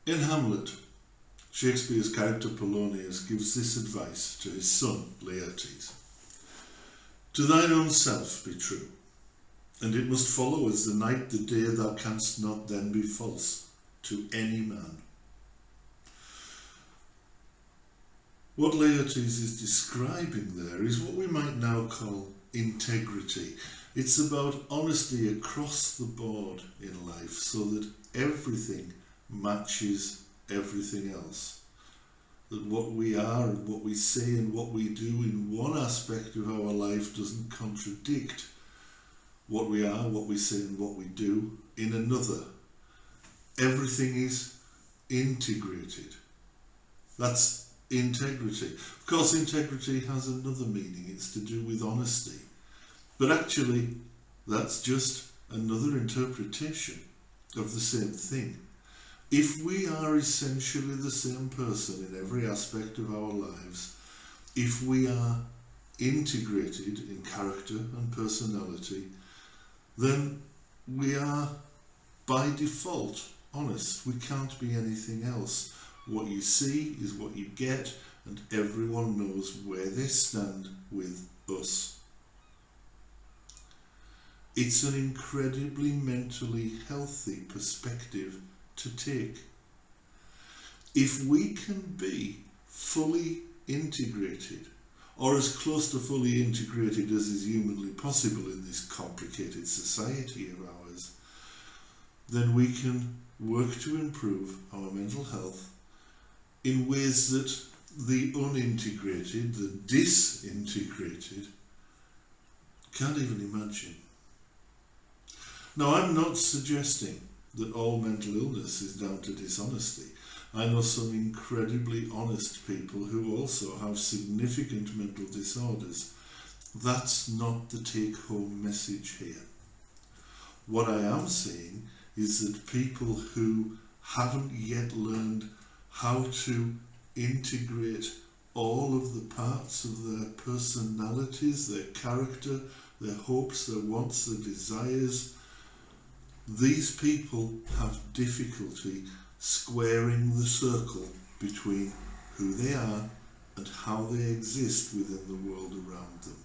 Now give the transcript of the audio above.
In Hamlet, Shakespeare's character Polonious gives this advice to his son Laertes. To thine own self be true, and it must follow as the night the day thou canst not then be false to any man. What Laertes is describing there is what we might now call integrity. It's about honesty across the board in life so that everything matches everything else. That what we are and what we say and what we do in one aspect of our life doesn't contradict what we are, what we say and what we do in another. Everything is integrated. That's integrity. Of course, integrity has another meaning. It's to do with honesty. But actually, that's just another interpretation of the same thing. If we are essentially the same person in every aspect of our lives, if we are integrated in character and personality, then we are by default honest. We can't be anything else. What you see is what you get, and everyone knows where they stand with us. It's an incredibly mentally healthy perspective to take. If we can be fully integrated, or as close to fully integrated as is humanly possible in this complicated society of ours, then we can work to improve our mental health in ways that the unintegrated, the disintegrated, can't even imagine. Now, I'm not suggesting that all mental illness is down to dishonesty. I know some incredibly honest people who also have significant mental disorders. That's not the take-home message here. What I am saying is that people who haven't yet learned how to integrate all of the parts of their personalities, their character, their hopes, their wants, their desires, these people have difficulty squaring the circle between who they are and how they exist within the world around them.